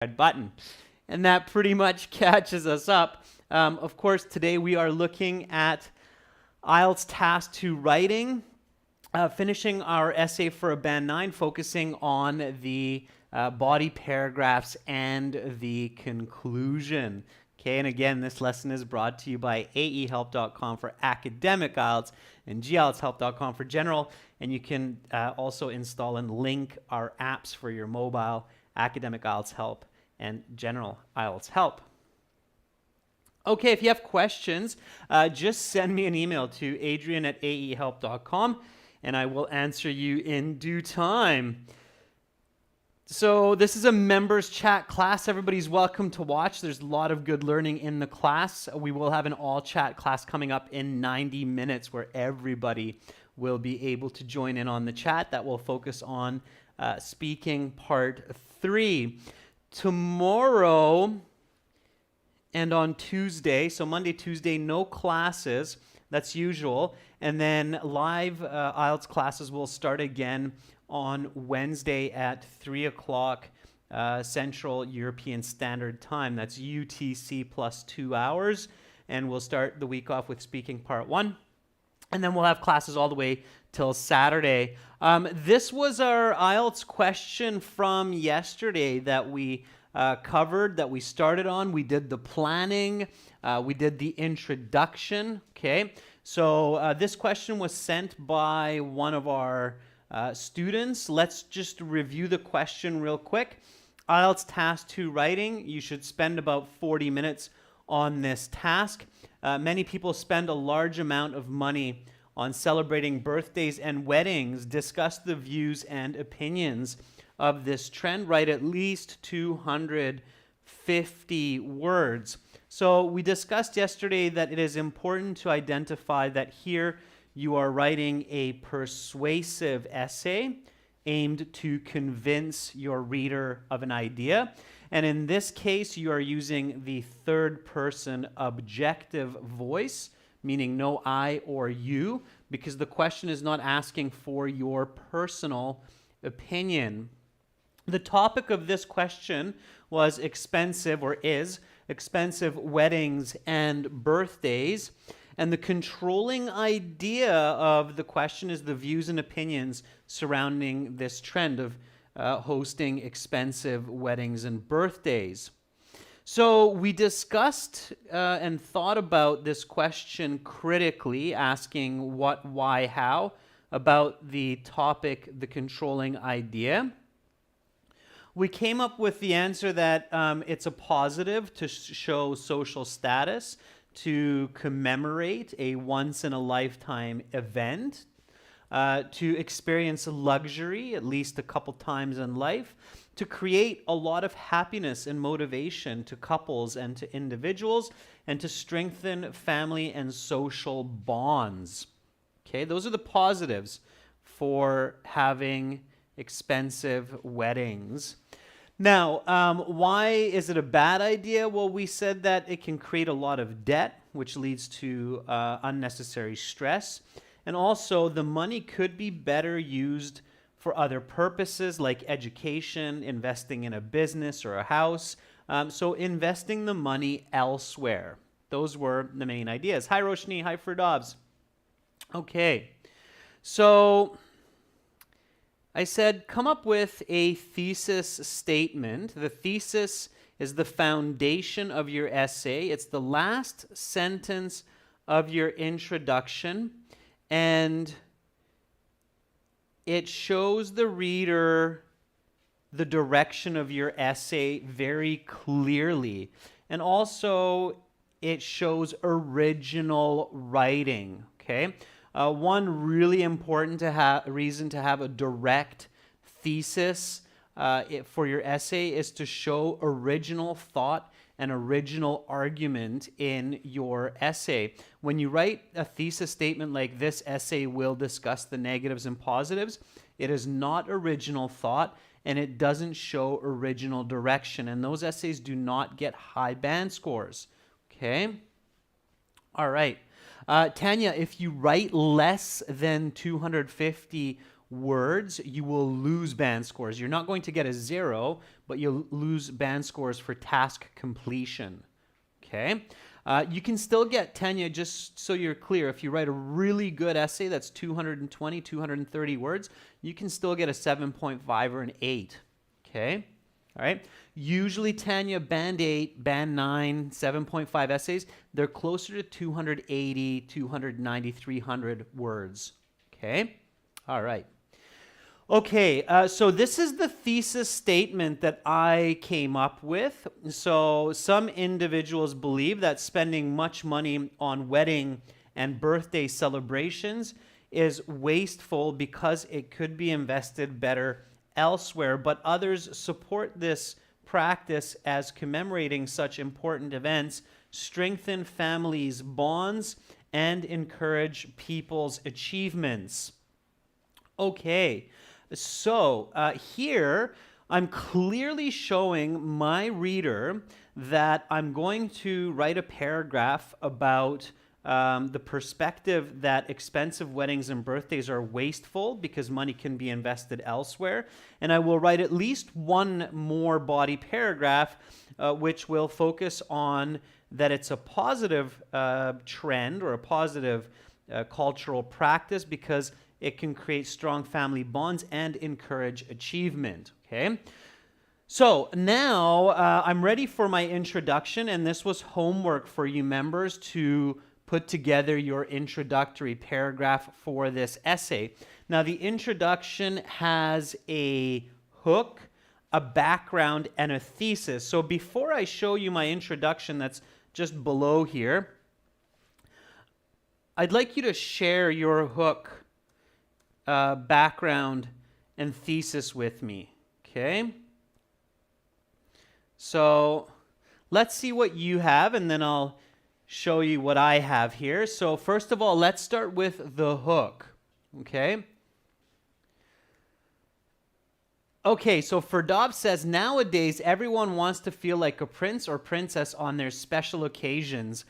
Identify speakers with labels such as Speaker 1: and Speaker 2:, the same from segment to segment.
Speaker 1: red button. And that pretty much catches us up. Of course, today we are looking at IELTS Task 2 writing, finishing our essay for a Band 9, focusing on the body paragraphs and the conclusion. Okay, and again, this lesson is brought to you by aehelp.com for academic IELTS and gieltshelp.com for general. And you can also install and link our apps for your mobile, Academic IELTS Help and General IELTS Help. Okay, if you have questions, just send me an email to adrian@aehelp.com and I will answer you in due time. So this is a members chat class. Everybody's welcome to watch. There's a lot of good learning in the class. We will have an all chat class coming up in 90 minutes where everybody will be able to join in on the chat. That will focus on speaking part 3. Tomorrow and on Tuesday, so Monday, Tuesday, no classes. That's usual. And then live IELTS classes will start again on Wednesday at 3 o'clock Central European Standard Time. That's UTC plus 2 hours. And we'll start the week off with speaking part 1. And then we'll have classes all the way till Saturday. This was our IELTS question from yesterday that we covered, that we started on. We did the planning. We did the introduction. Okay, so this question was sent by one of our students. Let's just review the question real quick. IELTS Task 2 writing. You should spend about 40 minutes on this task. Many people spend a large amount of money on celebrating birthdays and weddings. Discuss the views and opinions of this trend. Write at least 250 words. So we discussed yesterday that it is important to identify that here you are writing a persuasive essay aimed to convince your reader of an idea. And in this case, you are using the third person objective voice, meaning no I or you, because the question is not asking for your personal opinion. The topic of this question was expensive, or is expensive weddings and birthdays. And the controlling idea of the question is the views and opinions surrounding this trend of hosting expensive weddings and birthdays. So we discussed and thought about this question critically, asking what, why, how, about the topic, the controlling idea. We came up with the answer that it's a positive to show social status, to commemorate a once-in-a-lifetime event, to experience luxury at least a couple times in life, to create a lot of happiness and motivation to couples and to individuals, and to strengthen family and social bonds. Okay, those are the positives for having expensive weddings. Now, why is it a bad idea? Well, we said that it can create a lot of debt, which leads to unnecessary stress. And also, the money could be better used for other purposes like education, investing in a business or a house. So investing the money elsewhere. Those were the main ideas. Hi, Roshni. Hi, Ferdovs. Okay. So I said, come up with a thesis statement. The thesis is the foundation of your essay. It's the last sentence of your introduction, and it shows the reader the direction of your essay very clearly. And also, it shows original writing, okay? One really important reason to have a direct thesis for your essay is to show original thought and original argument in your essay. When you write a thesis statement like this essay will discuss the negatives and positives, it is not original thought and it doesn't show original direction. And those essays do not get high band scores. Okay? All right. Tanya, if you write less than 250 words, you will lose band scores. You're not going to get a 0, but you'll lose band scores for task completion. Okay? You can still get tenure, just so you're clear. If you write a really good essay that's 220, 230 words, you can still get a 7.5 or an 8. Okay? All right? Usually tenure, band 8, band 9, 7.5 essays, they're closer to 280, 290, 300 words. Okay? All right. Okay, so this is the thesis statement that I came up with. So some individuals believe that spending much money on wedding and birthday celebrations is wasteful because it could be invested better elsewhere, but others support this practice as commemorating such important events strengthen families' bonds and encourage people's achievements. Okay. So here, I'm clearly showing my reader that I'm going to write a paragraph about the perspective that expensive weddings and birthdays are wasteful because money can be invested elsewhere. And I will write at least one more body paragraph which will focus on that it's a positive trend or a positive cultural practice because it can create strong family bonds and encourage achievement, okay? So now I'm ready for my introduction, and this was homework for you members to put together your introductory paragraph for this essay. Now the introduction has a hook, a background, and a thesis. So before I show you my introduction that's just below here, I'd like you to share your hook, background, and thesis with me, okay? So let's see what you have, and then I'll show you what I have here. So first of all, let's start with the hook, okay? Okay, so Ferdov says, nowadays everyone wants to feel like a prince or princess on their special occasions.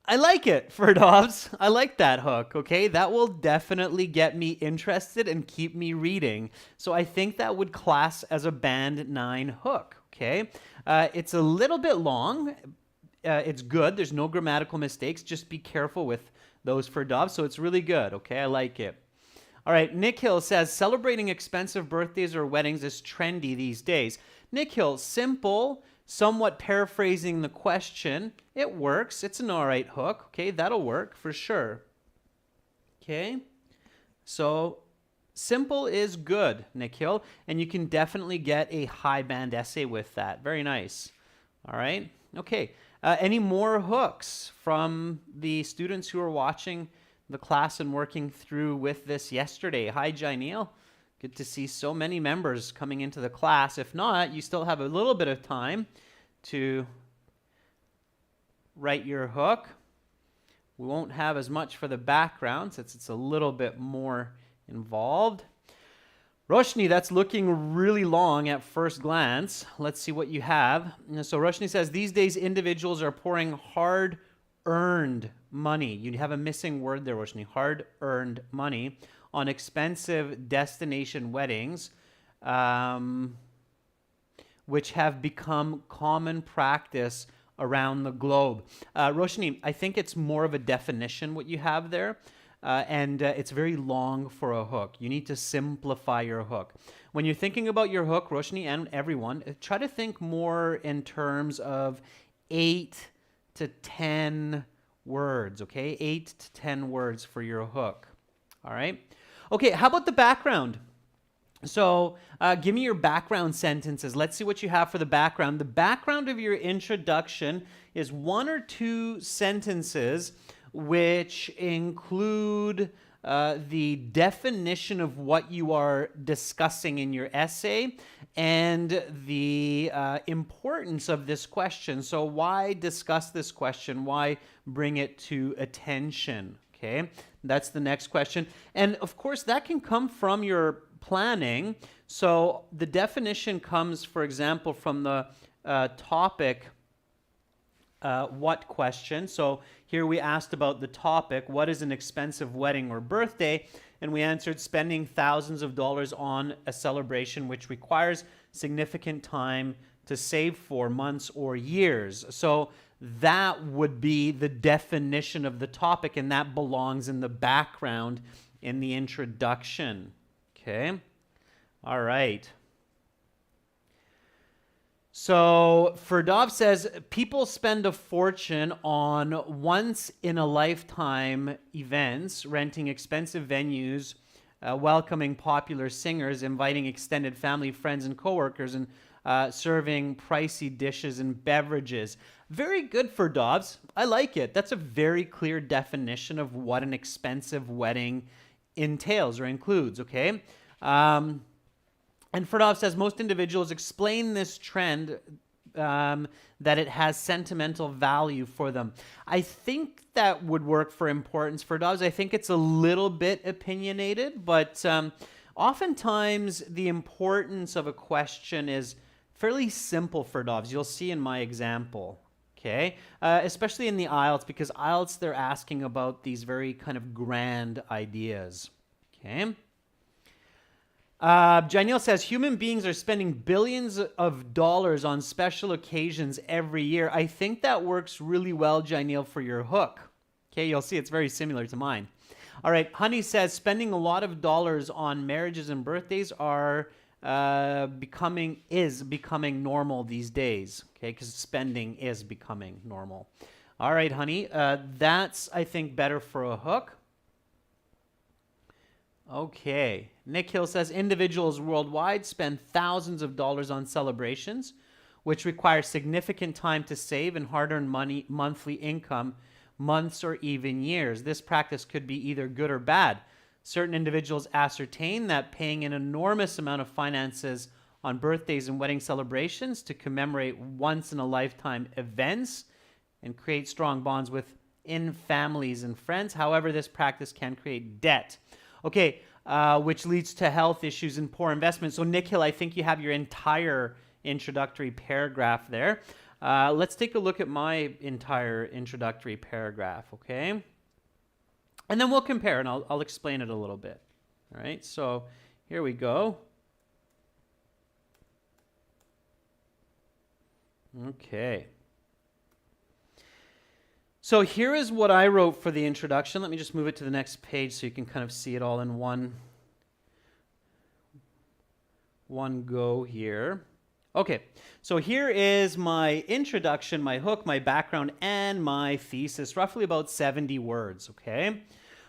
Speaker 1: I like it, Ferdovs. I like that hook, okay? That will definitely get me interested and keep me reading. So I think that would class as a band 9 hook, okay? It's a little bit long. It's good. There's no grammatical mistakes. Just be careful with those, Ferdovs. So it's really good, okay? I like it. All right, Nick Hill says, celebrating expensive birthdays or weddings is trendy these days. Nick Hill, simple, somewhat paraphrasing the question. It works. It's an all right hook. Okay, that'll work for sure. Okay, so simple is good, Nick Hill, and you can definitely get a high band essay with that. Very nice. All right. Okay, any more hooks from the students who are watching the class and working through with this yesterday? Hi, Jaineel. Good to see so many members coming into the class. If not, you still have a little bit of time to write your hook. We won't have as much for the background since it's a little bit more involved. Roshni, that's looking really long at first glance. Let's see what you have. So Roshni says, these days individuals are pouring hard-earned money. You have a missing word there, Roshni. Hard-earned money on expensive destination weddings, which have become common practice around the globe. Roshni, I think it's more of a definition what you have there, and it's very long for a hook. You need to simplify your hook. When you're thinking about your hook, Roshni and everyone, try to think more in terms of 8 to 10 words, okay? 8 to 10 words for your hook, all right? Okay, how about the background? So give me your background sentences. Let's see what you have for the background. The background of your introduction is 1 or 2 sentences which include the definition of what you are discussing in your essay and the importance of this question. So why discuss this question? Why bring it to attention? Okay, that's the next question. And of course, that can come from your planning. So the definition comes, for example, from the topic, what question. So here we asked about the topic, what is an expensive wedding or birthday? And we answered spending thousands of dollars on a celebration which requires significant time to save for, months or years. So that would be the definition of the topic, and that belongs in the background in the introduction. Okay? All right. So Ferdov says, people spend a fortune on once-in-a-lifetime events, renting expensive venues, welcoming popular singers, inviting extended family, friends, and coworkers, and serving pricey dishes and beverages. Very good, Ferdovs. I like it. That's a very clear definition of what an expensive wedding entails or includes, okay? And Ferdov says most individuals explain this trend that it has sentimental value for them. I think that would work for importance, Ferdovs. I think it's a little bit opinionated, but oftentimes the importance of a question is fairly simple, Ferdovs. You'll see in my example, okay? Especially in the IELTS, because IELTS, they're asking about these very kind of grand ideas, okay? Janelle says, human beings are spending billions of dollars on special occasions every year. I think that works really well, Janelle, for your hook. Okay, you'll see it's very similar to mine. All right, Honey says, spending a lot of dollars on marriages and birthdays is becoming normal these days. Okay, because spending is becoming normal. All right, Honey, that's, I think, better for a hook. Okay. Nick Hill says, individuals worldwide spend thousands of dollars on celebrations, which require significant time to save and hard-earned money, monthly income, months or even years. This practice could be either good or bad. Certain individuals ascertain that paying an enormous amount of finances on birthdays and wedding celebrations to commemorate once-in-a-lifetime events and create strong bonds within families and friends. However, this practice can create debt. Okay, which leads to health issues and poor investment. So Nikhil, I think you have your entire introductory paragraph there. Let's take a look at my entire introductory paragraph, okay? And then we'll compare, and I'll explain it a little bit. All right, so here we go. Okay. So here is what I wrote for the introduction. Let me just move it to the next page so you can kind of see it all in one go here. Okay, so here is my introduction, my hook, my background, and my thesis, roughly about 70 words, okay?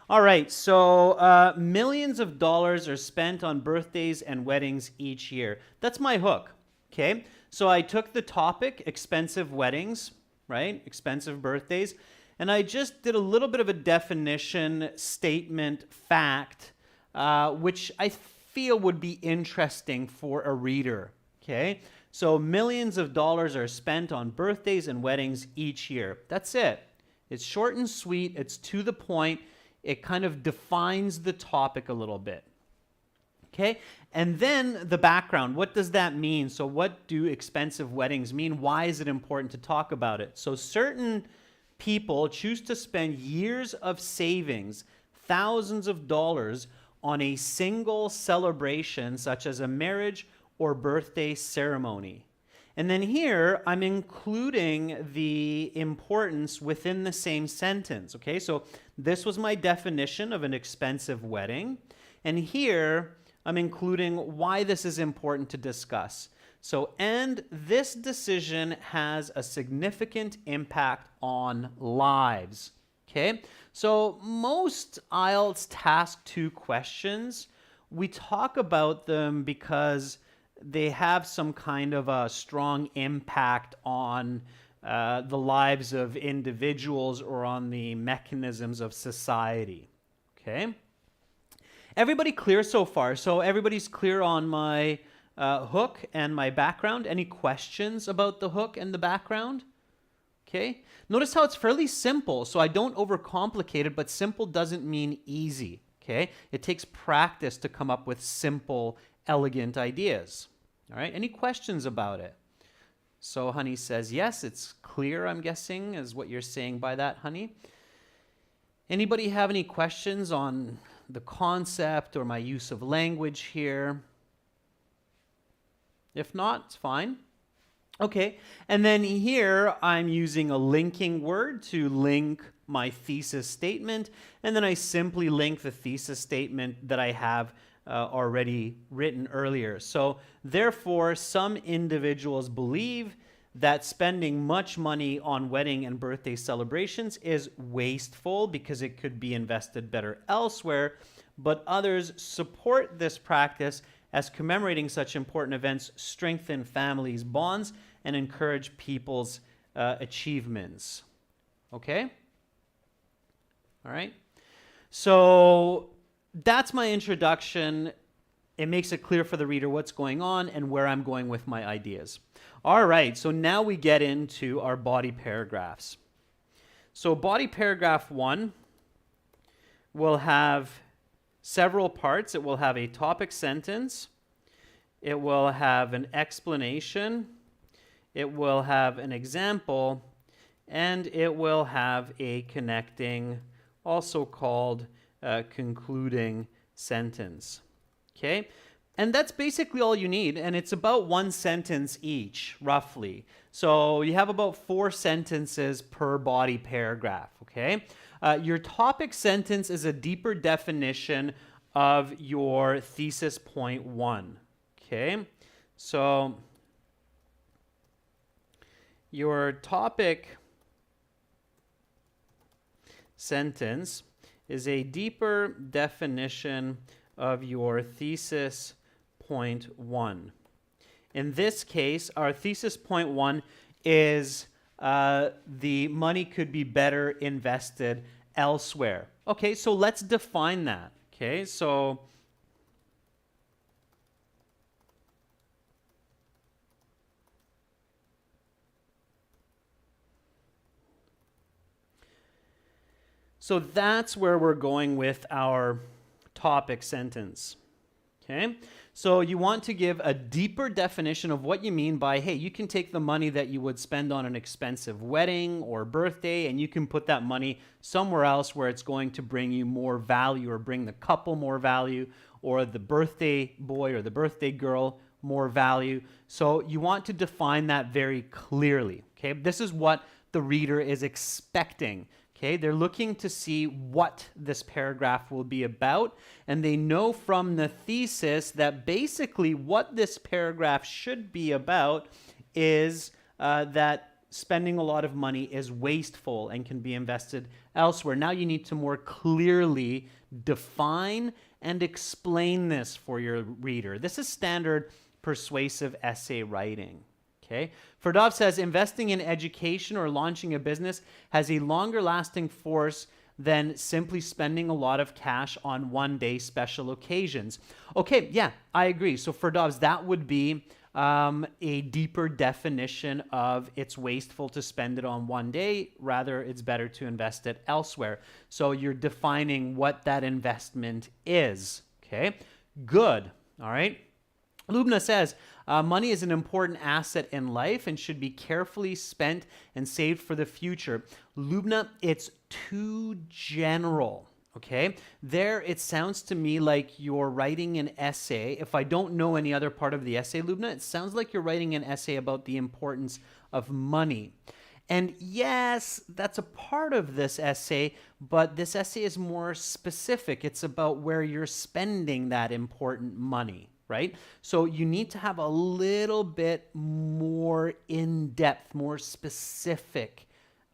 Speaker 1: All right, so millions of dollars are spent on birthdays and weddings each year. That's my hook, okay? So I took the topic, expensive weddings, right? Expensive birthdays. And I just did a little bit of a definition, statement, fact, which I feel would be interesting for a reader, okay? So millions of dollars are spent on birthdays and weddings each year. That's it. It's short and sweet. It's to the point. It kind of defines the topic a little bit. Okay, and then the background. What does that mean? So what do expensive weddings mean? Why is it important to talk about it? So certain people choose to spend years of savings, thousands of dollars, on a single celebration, such as a marriage or birthday ceremony. And then here, I'm including the importance within the same sentence. Okay, so this was my definition of an expensive wedding. And here, I'm including why this is important to discuss. So, and this decision has a significant impact on lives. Okay, so most IELTS Task 2 questions, we talk about them because they have some kind of a strong impact on the lives of individuals or on the mechanisms of society. Okay. Everybody clear so far? So everybody's clear on my hook and my background? Any questions about the hook and the background? Okay. Notice how it's fairly simple. So I don't overcomplicate it, but simple doesn't mean easy. Okay. It takes practice to come up with simple, elegant ideas. All right. Any questions about it? So Honey says, yes, it's clear, I'm guessing, is what you're saying by that, Honey. Anybody have any questions on the concept or my use of language here? If not, it's fine. Okay, and then here I'm using a linking word to link my thesis statement, and then I simply link the thesis statement that I have already written earlier. So therefore, some individuals believe that spending much money on wedding and birthday celebrations is wasteful because it could be invested better elsewhere, but others support this practice as commemorating such important events strengthen families' bonds and encourage people's achievements. Okay? All right? So that's my introduction. It makes it clear for the reader what's going on and where I'm going with my ideas. All right, so now we get into our body paragraphs. So body paragraph 1 will have several parts. It will have a topic sentence. It will have an explanation. It will have an example. And it will have a connecting, also called concluding sentence. Okay? And that's basically all you need, and it's about one sentence each, roughly. So you have about 4 sentences per body paragraph, okay? Your topic sentence is a deeper definition of your thesis point 1, okay? So your topic sentence is a deeper definition of your thesis point 1. In this case, our thesis point 1 is the money could be better invested elsewhere. Okay, so let's define that. Okay, so that's where we're going with our topic sentence. Okay, so you want to give a deeper definition of what you mean by, hey, you can take the money that you would spend on an expensive wedding or birthday and you can put that money somewhere else where it's going to bring you more value or bring the couple more value or the birthday boy or the birthday girl more value. So you want to define that very clearly. Okay, this is what the reader is expecting. Okay, they're looking to see what this paragraph will be about, and they know from the thesis that basically what this paragraph should be about is that spending a lot of money is wasteful and can be invested elsewhere. Now you need to more clearly define and explain this for your reader. This is standard persuasive essay writing. Okay. Ferdov says investing in education or launching a business has a longer lasting force than simply spending a lot of cash on one-day special occasions. Okay, yeah, I agree. So Ferdovs, that would be a deeper definition of it's wasteful to spend it on one day, rather it's better to invest it elsewhere. So you're defining what that investment is. Okay, good. All right. Lubna says, money is an important asset in life and should be carefully spent and saved for the future. Lubna, it's too general, okay? There, it sounds to me like you're writing an essay. If I don't know any other part of the essay, Lubna, it sounds like you're writing an essay about the importance of money. And yes, that's a part of this essay, but this essay is more specific. It's about where you're spending that important money. Right? So you need to have a little bit more in-depth, more specific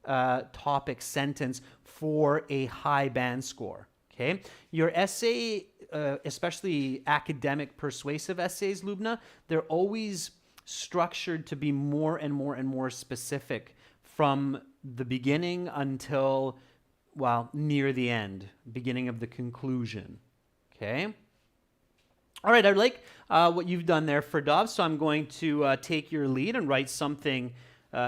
Speaker 1: topic sentence for a high band score. Okay? Your essay, especially academic persuasive essays, Lubna, they're always structured to be more and more and more specific from the beginning until, well, near the end, beginning of the conclusion. Okay? All right, I like what you've done there, Ferdov, so I'm going to take your lead and write something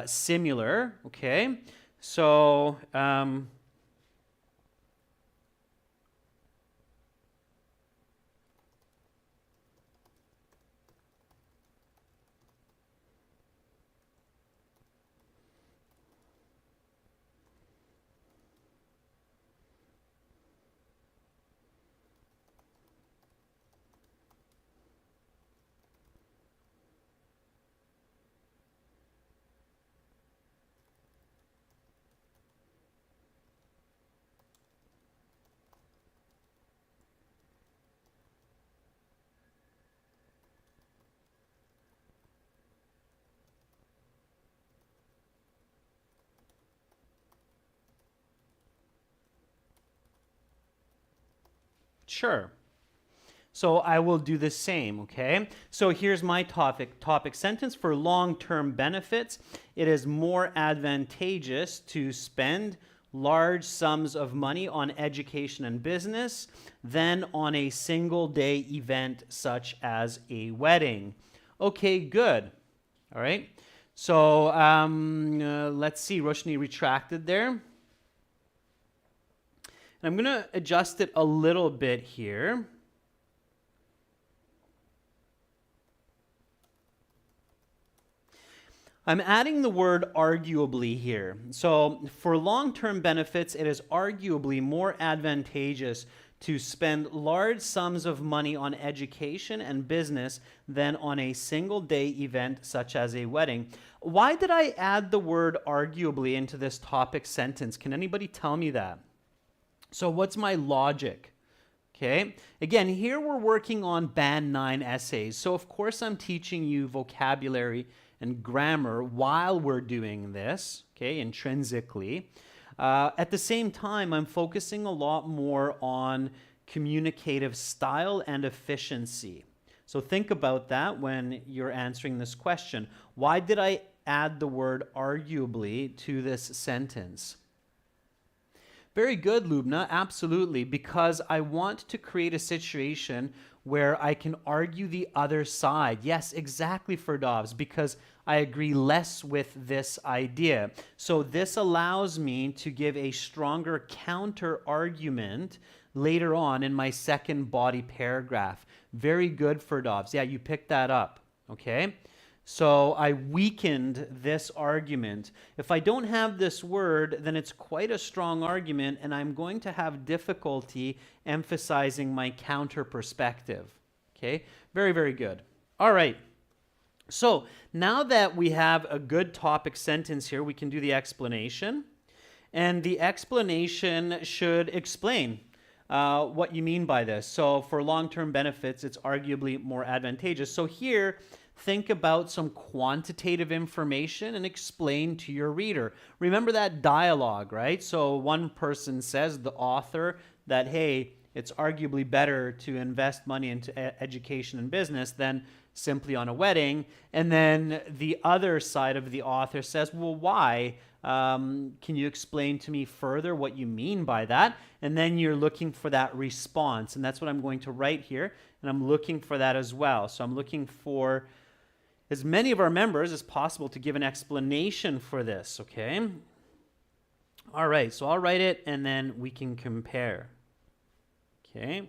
Speaker 1: similar, okay? So, Sure. So I will do the same, okay? So here's my topic sentence. For long-term benefits, it is more advantageous to spend large sums of money on education and business than on a single day event such as a wedding. Okay, good. All right. So let's see, Roshni retracted there. And I'm going to adjust it a little bit here. I'm adding the word arguably here. So for long-term benefits, it is arguably more advantageous to spend large sums of money on education and business than on a single day event such as a wedding. Why did I add the word arguably into this topic sentence? Can anybody tell me that? So what's my logic? Okay, again, here we're working on Band 9 essays. So of course I'm teaching you vocabulary and grammar while we're doing this, okay, intrinsically. At the same time, I'm focusing a lot more on communicative style and efficiency. So think about that when you're answering this question. Why did I add the word arguably to this sentence? Very good, Lubna, absolutely, because I want to create a situation where I can argue the other side. Yes, exactly, Ferdovs, because I agree less with this idea. So this allows me to give a stronger counter argument later on in my second body paragraph. Very good, Ferdovs. Yeah, you picked that up, okay? So I weakened this argument. If I don't have this word, then it's quite a strong argument, and I'm going to have difficulty emphasizing my counter perspective. Okay, very, very good. All right. So now that we have a good topic sentence here, we can do the explanation. And the explanation should explain what you mean by this. So for long-term benefits, it's arguably more advantageous. So here, think about some quantitative information and explain to your reader. Remember that dialogue, right? So one person says, the author, that, hey, it's arguably better to invest money into education and business than simply on a wedding. And then the other side of the author says, well, why? Can you explain to me further what you mean by that? And then you're looking for that response. And that's what I'm going to write here. And I'm looking for that as well. So I'm looking for as many of our members as possible to give an explanation for this, okay? All right, so I'll write it and then we can compare. Okay.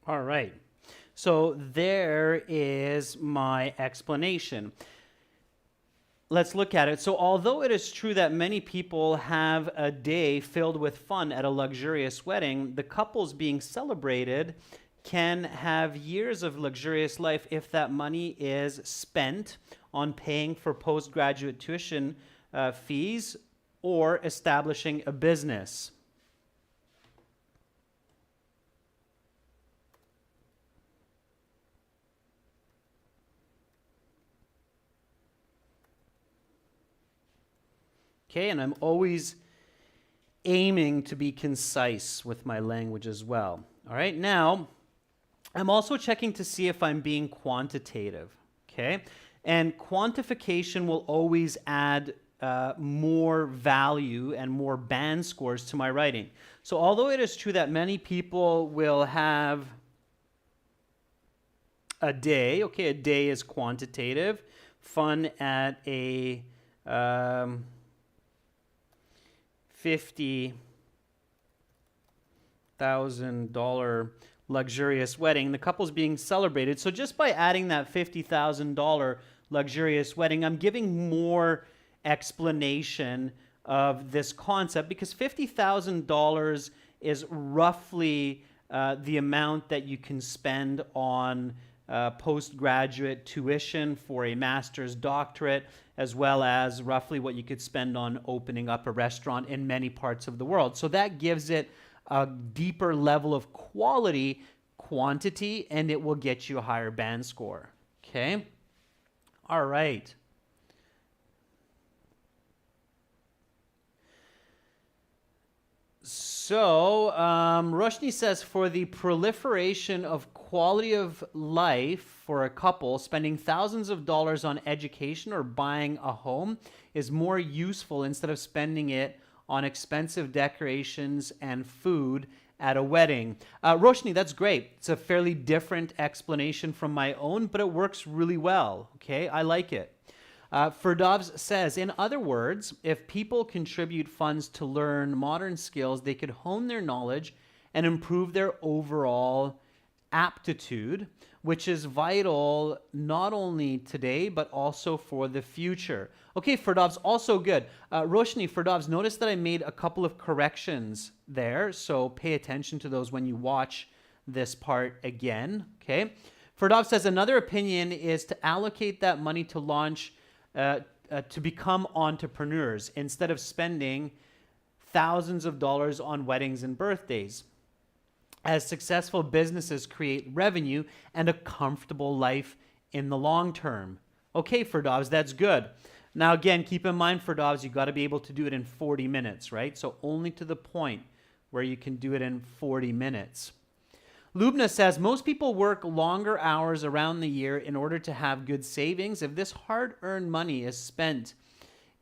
Speaker 1: All right. So there is my explanation. Let's look at it. So although it is true that many people have a day filled with fun at a luxurious wedding, the couples being celebrated can have years of luxurious life if that money is spent on paying for postgraduate tuition fees or establishing a business. Okay, and I'm always aiming to be concise with my language as well. All right, now I'm also checking to see if I'm being quantitative. Okay, and quantification will always add more value and more band scores to my writing. So although it is true that many people will have a day, okay, a day is quantitative, fun at a $50,000 luxurious wedding. The couple's being celebrated. So just by adding that $50,000 luxurious wedding, I'm giving more explanation of this concept because $50,000 is roughly the amount that you can spend on postgraduate tuition for a master's doctorate, as well as roughly what you could spend on opening up a restaurant in many parts of the world. So that gives it a deeper level of quality, quantity, and it will get you a higher band score. Okay? All right. So, Roshni says, for the proliferation of quality of life for a couple, spending thousands of dollars on education or buying a home is more useful instead of spending it on expensive decorations and food at a wedding. Roshni, that's great. It's a fairly different explanation from my own, but it works really well. Okay, I like it. Ferdovs says, in other words, if people contribute funds to learn modern skills, they could hone their knowledge and improve their overall aptitude, which is vital not only today, but also for the future. Okay, Ferdovs, also good. Roshni, Ferdovs, notice that I made a couple of corrections there, so pay attention to those when you watch this part again, okay? Ferdovs says, another opinion is to allocate that money to launch to become entrepreneurs instead of spending thousands of dollars on weddings and birthdays, as successful businesses create revenue and a comfortable life in the long term. Okay, Ferdovs, that's good. Now, again, keep in mind, Ferdovs, you got to be able to do it in 40 minutes, right? So only to the point where you can do it in 40 minutes. Lubna says, most people work longer hours around the year in order to have good savings. If this hard-earned money is spent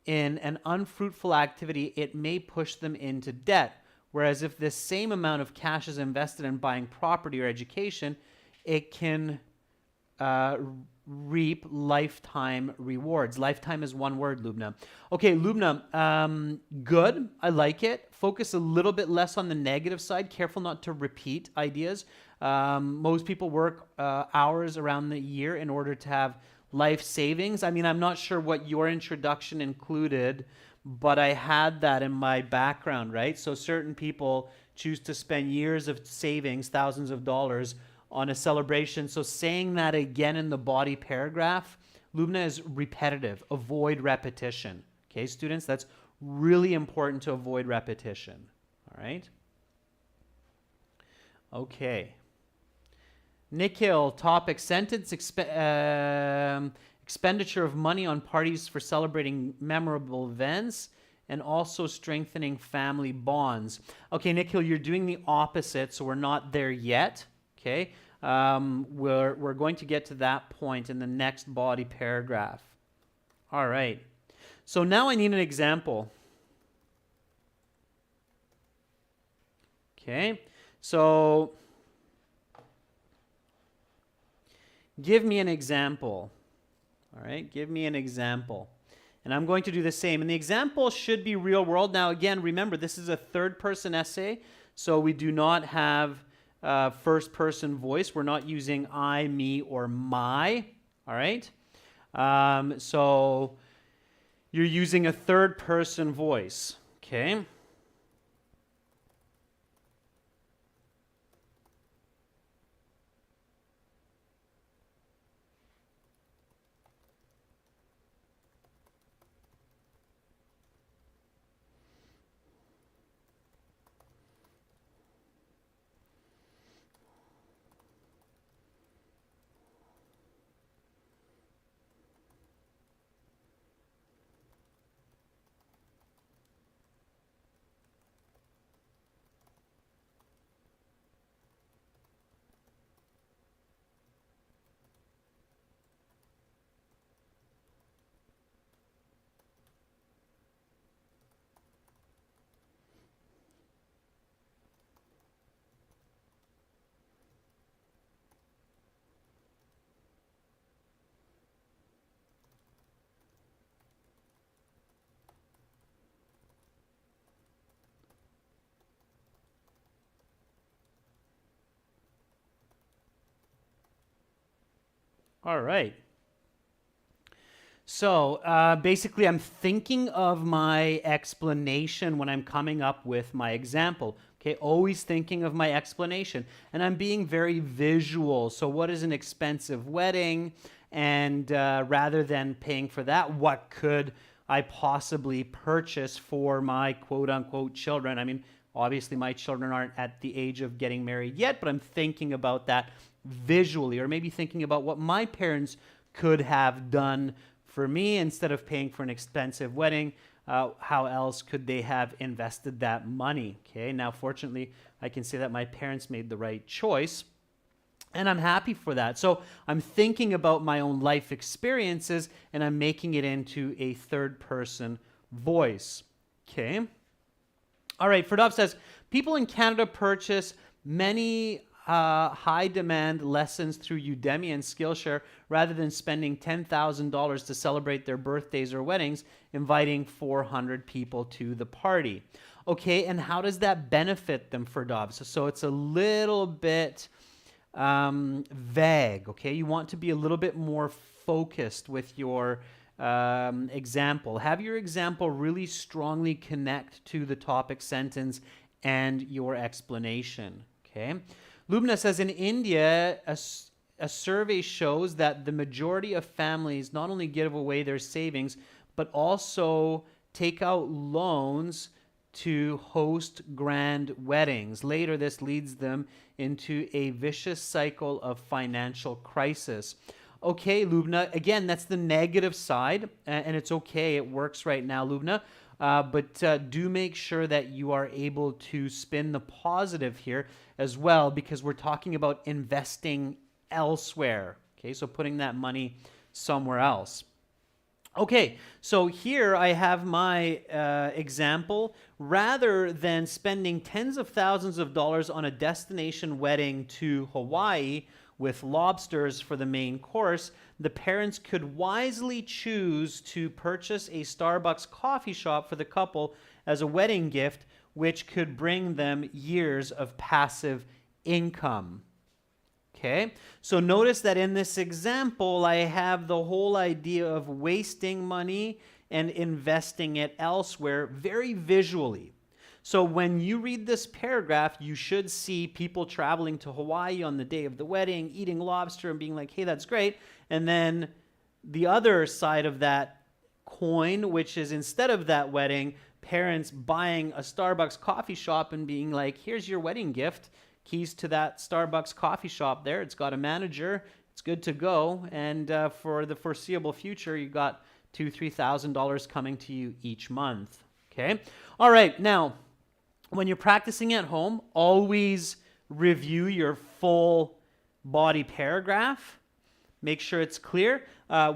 Speaker 1: in an unfruitful activity, it may push them into debt. Whereas if this same amount of cash is invested in buying property or education, it can reap lifetime rewards. Lifetime is one word, Lubna. Okay, Lubna, good. I like it. Focus a little bit less on the negative side. Careful not to repeat ideas. Most people work hours around the year in order to have life savings. I mean, I'm not sure what your introduction included, but I had that in my background, right? So certain people choose to spend years of savings, thousands of dollars, on a celebration. So saying that again in the body paragraph, Lubna, is repetitive. Avoid repetition. Okay, students, that's really important to avoid repetition. All right? Okay. Nikhil, topic, sentence expenditure of money on parties for celebrating memorable events and also strengthening family bonds. Okay, Nikhil, you're doing the opposite, so we're not there yet. Okay, we're going to get to that point in the next body paragraph. All right. So now I need an example. Okay. So give me an example. All right. Give me an example. And I'm going to do the same. And the example should be real world. Now, again, remember, this is a third-person essay, so we do not have first-person voice. We're not using I, me, or my. All right? So you're using a third-person voice. Okay? All right. So basically, I'm thinking of my explanation when I'm coming up with my example. Okay, always thinking of my explanation. And I'm being very visual. So what is an expensive wedding? And rather than paying for that, what could I possibly purchase for my quote-unquote children? I mean, obviously my children aren't at the age of getting married yet, but I'm thinking about that visually, or maybe thinking about what my parents could have done for me instead of paying for an expensive wedding. How else could they have invested that money? Okay, now fortunately, I can say that my parents made the right choice, and I'm happy for that. So I'm thinking about my own life experiences, and I'm making it into a third-person voice. Okay. All right, Ferdov says, people in Canada purchase many high-demand lessons through Udemy and Skillshare rather than spending $10,000 to celebrate their birthdays or weddings, inviting 400 people to the party. Okay, and how does that benefit them, Ferdov? So it's a little bit vague, okay? You want to be a little bit more focused with your example. Have your example really strongly connect to the topic sentence and your explanation, okay? Lubna says, in India, a survey shows that the majority of families not only give away their savings, but also take out loans to host grand weddings. Later, this leads them into a vicious cycle of financial crisis. Okay, Lubna, again, that's the negative side, and it's okay. It works right now, Lubna. But do make sure that you are able to spin the positive here as well, because we're talking about investing elsewhere. Okay, so putting that money somewhere else. Okay, so here I have my example. Rather than spending tens of thousands of dollars on a destination wedding to Hawaii with lobsters for the main course, the parents could wisely choose to purchase a Starbucks coffee shop for the couple as a wedding gift, which could bring them years of passive income. Okay, so notice that in this example, I have the whole idea of wasting money and investing it elsewhere very visually. So when you read this paragraph, you should see people traveling to Hawaii on the day of the wedding, eating lobster and being like, hey, that's great. And then the other side of that coin, which is instead of that wedding, parents buying a Starbucks coffee shop and being like, here's your wedding gift, keys to that Starbucks coffee shop there. It's got a manager. It's good to go. And for the foreseeable future, you got $2,000, $3,000 coming to you each month. Okay. All right. Now, when you're practicing at home, always review your full body paragraph. Make sure it's clear.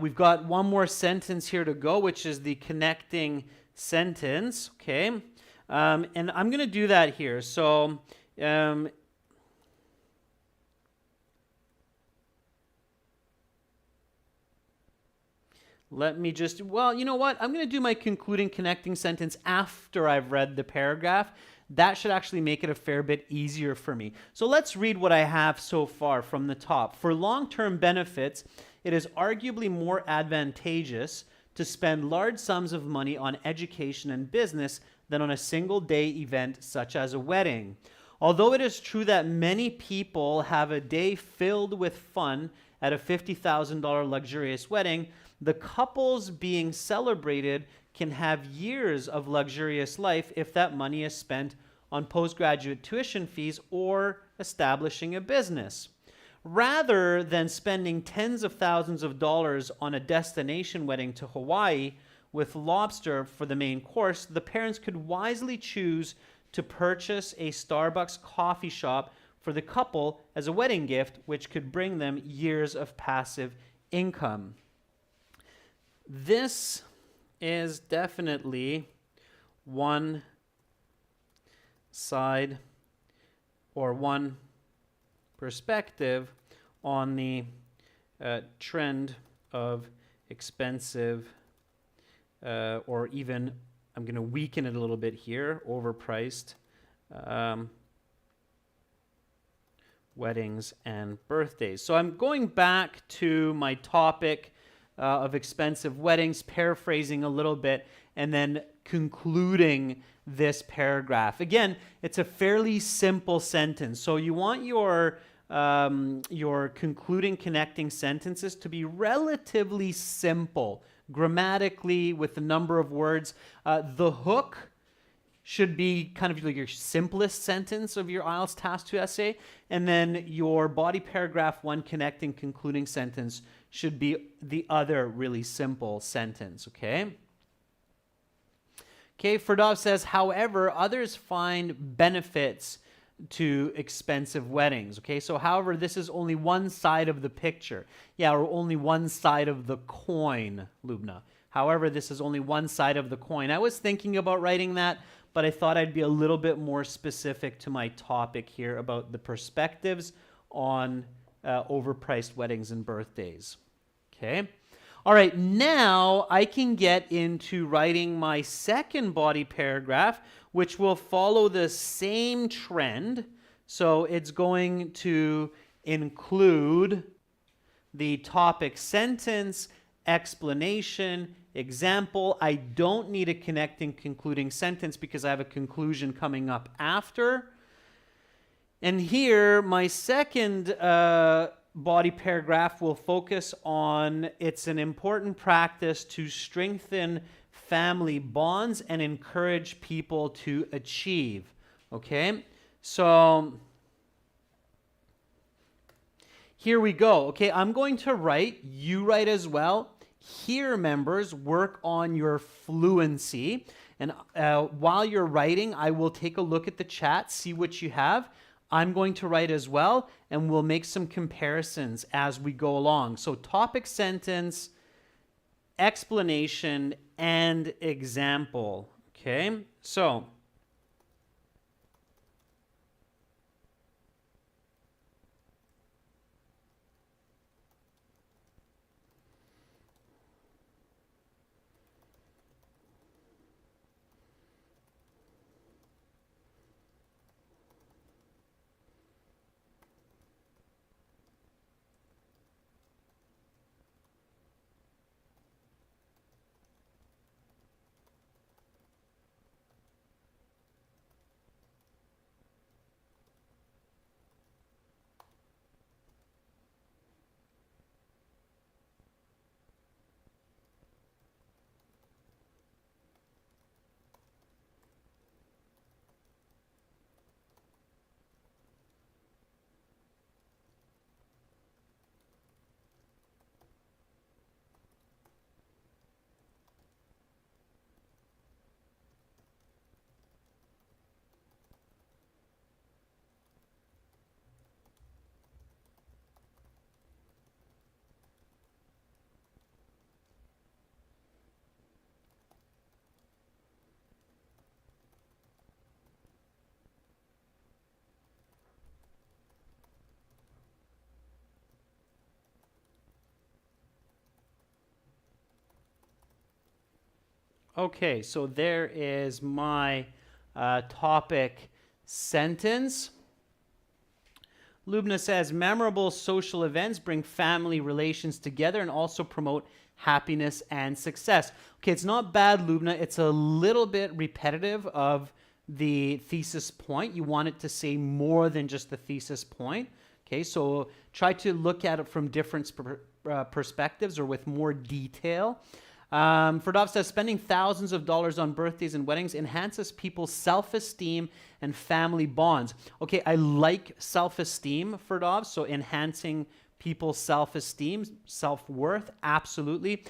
Speaker 1: We've got one more sentence here to go, which is the connecting sentence. Okay. And I'm going to do that here. So, let me just, well, you know what? I'm going to do my concluding connecting sentence after I've read the paragraph. That should actually make it a fair bit easier for me. So let's read what I have so far from the top. For long-term benefits, it is arguably more advantageous to spend large sums of money on education and business than on a single-day event such as a wedding. Although it is true that many people have a day filled with fun at a $50,000 luxurious wedding, the couples being celebrated can have years of luxurious life if that money is spent on postgraduate tuition fees or establishing a business. Rather than spending tens of thousands of dollars on a destination wedding to Hawaii with lobster for the main course, the parents could wisely choose to purchase a Starbucks coffee shop for the couple as a wedding gift, which could bring them years of passive income. This is definitely one side or one perspective on the trend of expensive or even, I'm going to weaken it a little bit here, overpriced weddings and birthdays. So I'm going back to my topic of expensive weddings, paraphrasing a little bit, and then concluding this paragraph. Again, it's a fairly simple sentence. So you want your concluding connecting sentences to be relatively simple, grammatically, with the number of words. The hook should be kind of like your simplest sentence of your IELTS Task 2 essay, and then your body paragraph 1 connecting concluding sentence should be the other really simple sentence, okay? Okay, Ferdov says, however, others find benefits to expensive weddings, okay? So, however, this is only one side of the picture. Yeah, or only one side of the coin, Lubna. However, this is only one side of the coin. I was thinking about writing that, but I thought I'd be a little bit more specific to my topic here about the perspectives on overpriced weddings and birthdays. Okay. All right, now I can get into writing my second body paragraph, which will follow the same trend. So it's going to include the topic sentence, explanation, example. I don't need a connecting concluding sentence because I have a conclusion coming up after. And here, my second body paragraph will focus on it's an important practice to strengthen family bonds and encourage people to achieve. Okay, so here we go. Okay, I'm going to write, you write as well. Here, members, work on your fluency. And while you're writing, I will take a look at the chat, see what you have. I'm going to write as well, and we'll make some comparisons as we go along. So topic sentence, explanation, and example. Okay, so okay, so there is my topic sentence. Lubna says, memorable social events bring family relations together and also promote happiness and success. Okay, it's not bad, Lubna. It's a little bit repetitive of the thesis point. You want it to say more than just the thesis point. Okay, so try to look at it from different perspectives or with more detail. Ferdov says, spending thousands of dollars on birthdays and weddings enhances people's self-esteem and family bonds. Okay, I like self-esteem, Ferdov, so enhancing people's self-esteem, self-worth, absolutely.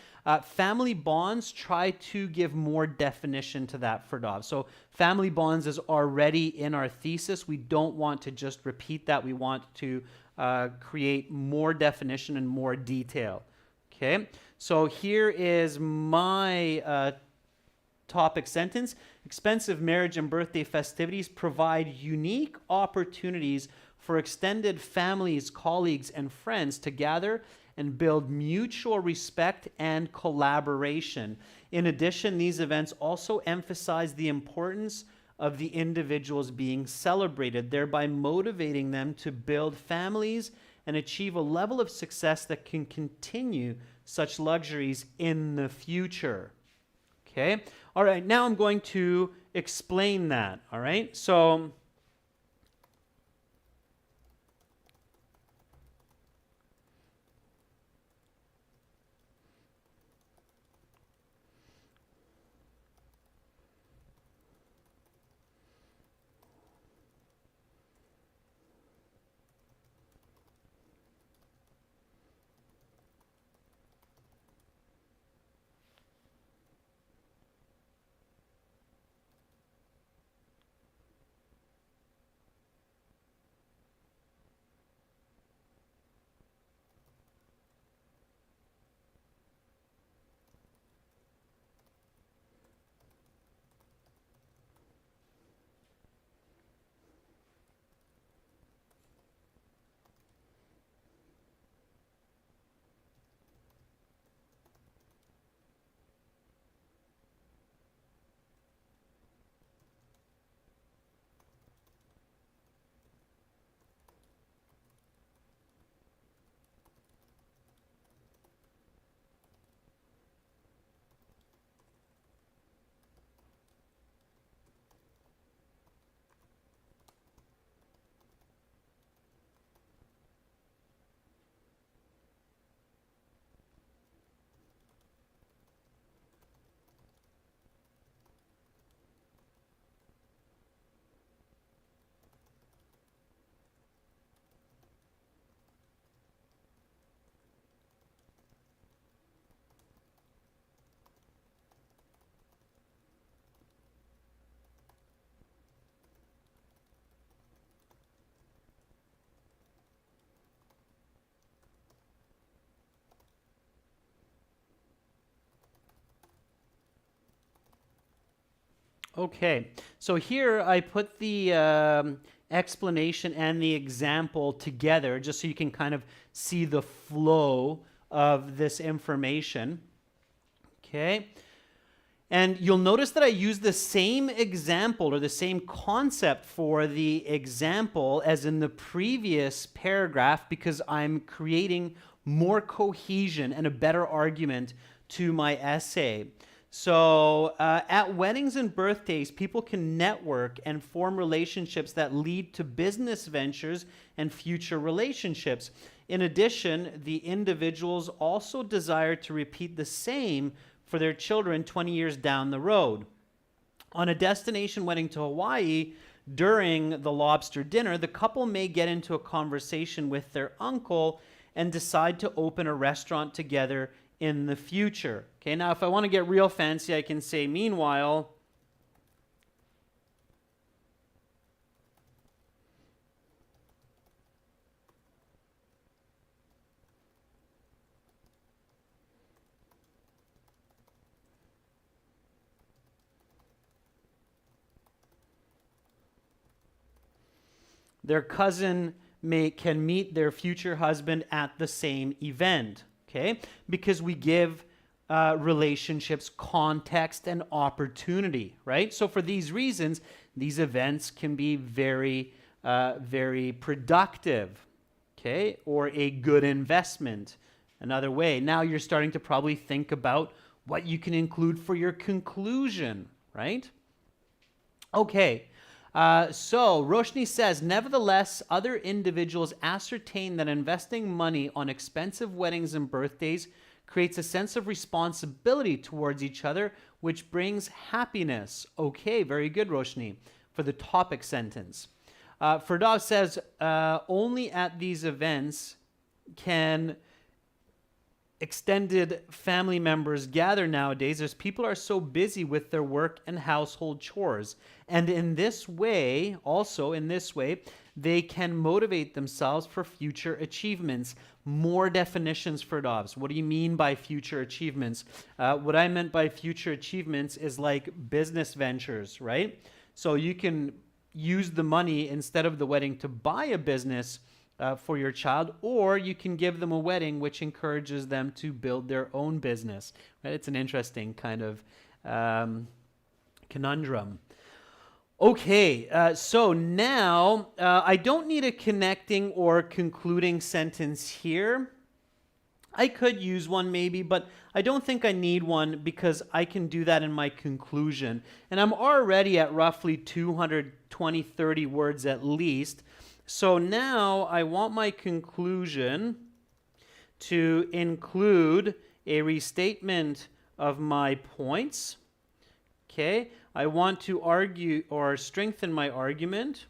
Speaker 1: Family bonds, try to give more definition to that, Ferdov. So family bonds is already in our thesis. We don't want to just repeat that. We want to create more definition and more detail. Okay, so here is my topic sentence. Expensive marriage and birthday festivities provide unique opportunities for extended families, colleagues, and friends to gather and build mutual respect and collaboration. In addition, these events also emphasize the importance of the individuals being celebrated, thereby motivating them to build families and achieve a level of success that can continue such luxuries in the future. Okay? All right, now I'm going to explain that. All right? So okay, so here I put the explanation and the example together just so you can kind of see the flow of this information. Okay, and you'll notice that I use the same example or the same concept for the example as in the previous paragraph because I'm creating more cohesion and a better argument to my essay. So at weddings and birthdays, people can network and form relationships that lead to business ventures and future relationships. In addition, the individuals also desire to repeat the same for their children 20 years down the road. On a destination wedding to Hawaii, during the lobster dinner, the couple may get into a conversation with their uncle and decide to open a restaurant together in the future. Okay, now if I want to get real fancy, I can say, meanwhile, their cousin can meet their future husband at the same event. Okay, because we give relationships context and opportunity, right? So for these reasons, these events can be very, very productive, okay, or a good investment. Another way. Now you're starting to probably think about what you can include for your conclusion, right? Okay. So Roshni says, nevertheless, other individuals ascertain that investing money on expensive weddings and birthdays creates a sense of responsibility towards each other, which brings happiness. Okay, very good, Roshni, for the topic sentence. Firdaus says, only at these events can extended family members gather nowadays as people are so busy with their work and household chores. And in this way, they can motivate themselves for future achievements. More definitions for Dobbs. What do you mean by future achievements? What I meant by future achievements is like business ventures, right? So you can use the money instead of the wedding to buy a business for your child, or you can give them a wedding which encourages them to build their own business. Right? It's an interesting kind of conundrum. Okay, so now I don't need a connecting or concluding sentence here. I could use one maybe, but I don't think I need one because I can do that in my conclusion. And I'm already at roughly 220, 30 words at least. So now I want my conclusion to include a restatement of my points. Okay, I want to argue or strengthen my argument.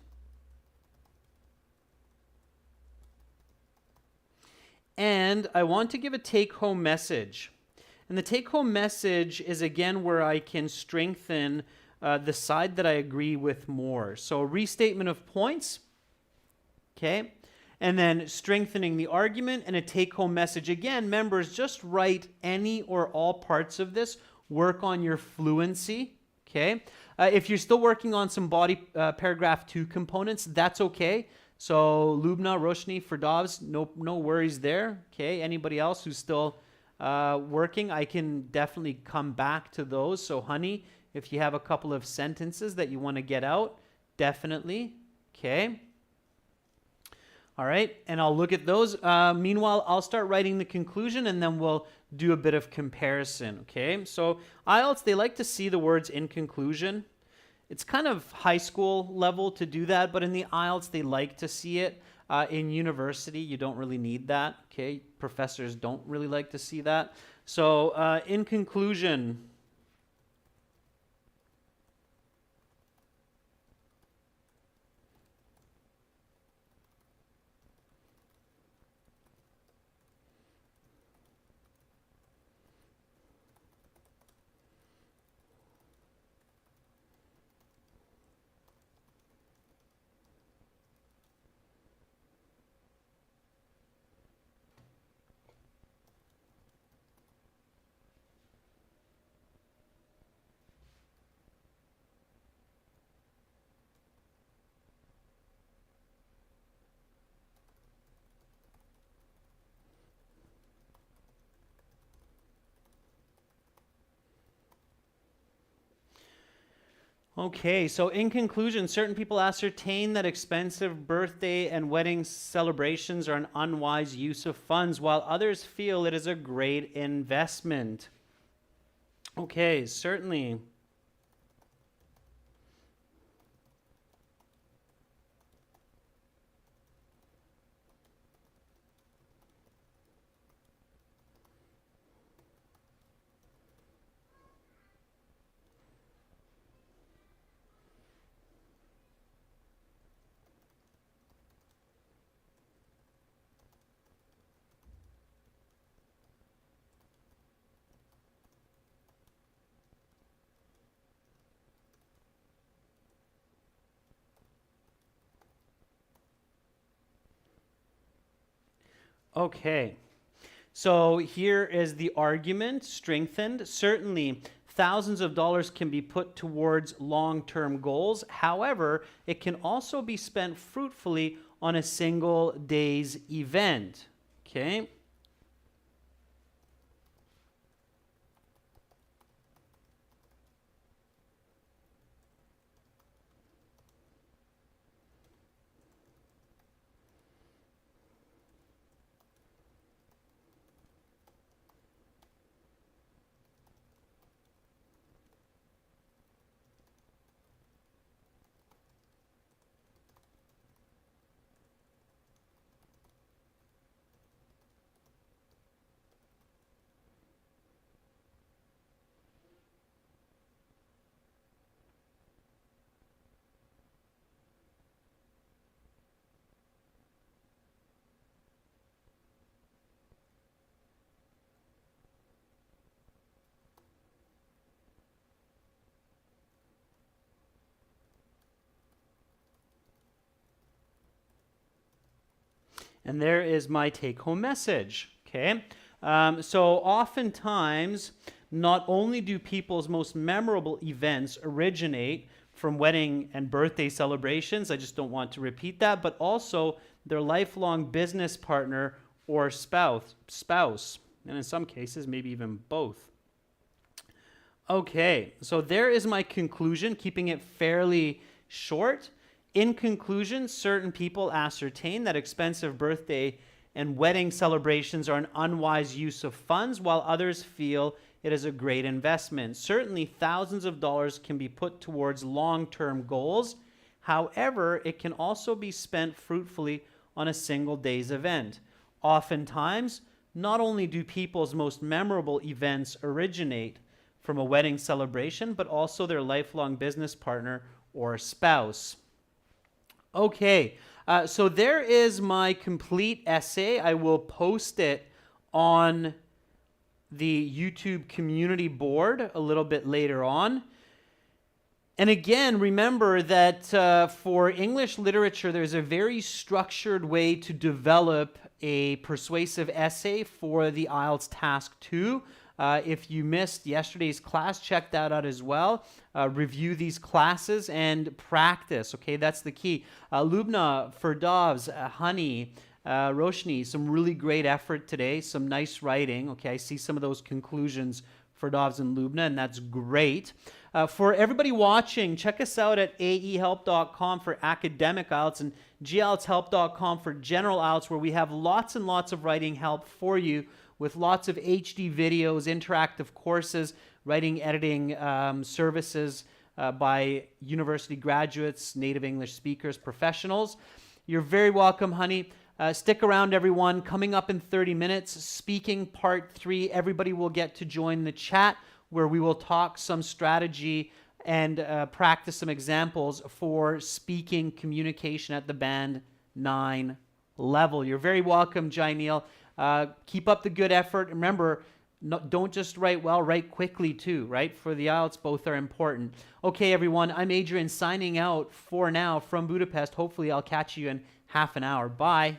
Speaker 1: And I want to give a take-home message. And the take-home message is again where I can strengthen the side that I agree with more. So a restatement of points, okay? And then strengthening the argument and a take-home message. Again, members, just write any or all parts of this. Work on your fluency, okay? If you're still working on some body paragraph 2 components, that's okay. So Lubna, Roshni, Firdavs, no worries there. Okay, anybody else who's still working, I can definitely come back to those. So Honey, if you have a couple of sentences that you want to get out, definitely. Okay. All right, and I'll look at those. Meanwhile, I'll start writing the conclusion and then we'll do a bit of comparison. Okay, so IELTS, they like to see the words in conclusion. It's kind of high school level to do that, but in the IELTS, they like to see it. In university, you don't really need that, okay? Professors don't really like to see that. So in conclusion, okay, so in conclusion, certain people ascertain that expensive birthday and wedding celebrations are an unwise use of funds, while others feel it is a great investment. Okay, certainly. Okay, so here is the argument strengthened. Certainly, thousands of dollars can be put towards long-term goals. However, it can also be spent fruitfully on a single day's event. Okay. And there is my take-home message, okay? So oftentimes, not only do people's most memorable events originate from wedding and birthday celebrations, I just don't want to repeat that, but also their lifelong business partner or spouse, and in some cases, maybe even both. Okay, so there is my conclusion, keeping it fairly short. In conclusion, certain people ascertain that expensive birthday and wedding celebrations are an unwise use of funds, while others feel it is a great investment. Certainly, thousands of dollars can be put towards long-term goals. However, it can also be spent fruitfully on a single day's event. Oftentimes, not only do people's most memorable events originate from a wedding celebration, but also their lifelong business partner or spouse. Okay, so there is my complete essay. I will post it on the YouTube community board a little bit later on. And again, remember that for English literature, there's a very structured way to develop a persuasive essay for the IELTS Task 2. If you missed yesterday's class, check that out as well. Review these classes and practice, okay? That's the key. Lubna, Firdavs, Honey, Roshni, some really great effort today, some nice writing, okay? I see some of those conclusions, Firdavs and Lubna, and that's great. For everybody watching, check us out at aehelp.com for academic IELTS and gieltshelp.com for general IELTS, where we have lots and lots of writing help for you with lots of HD videos, interactive courses, writing, editing services by university graduates, native English speakers, professionals. You're very welcome, honey. Stick around, everyone. Coming up in 30 minutes, speaking part 3. Everybody will get to join the chat where we will talk some strategy and practice some examples for speaking communication at the Band 9 level. You're very welcome, Jainil. Keep up the good effort. Remember, don't just write well, write quickly too, right? For the IELTS, both are important. Okay, everyone, I'm Adrian signing out for now from Budapest. Hopefully, I'll catch you in half an hour. Bye.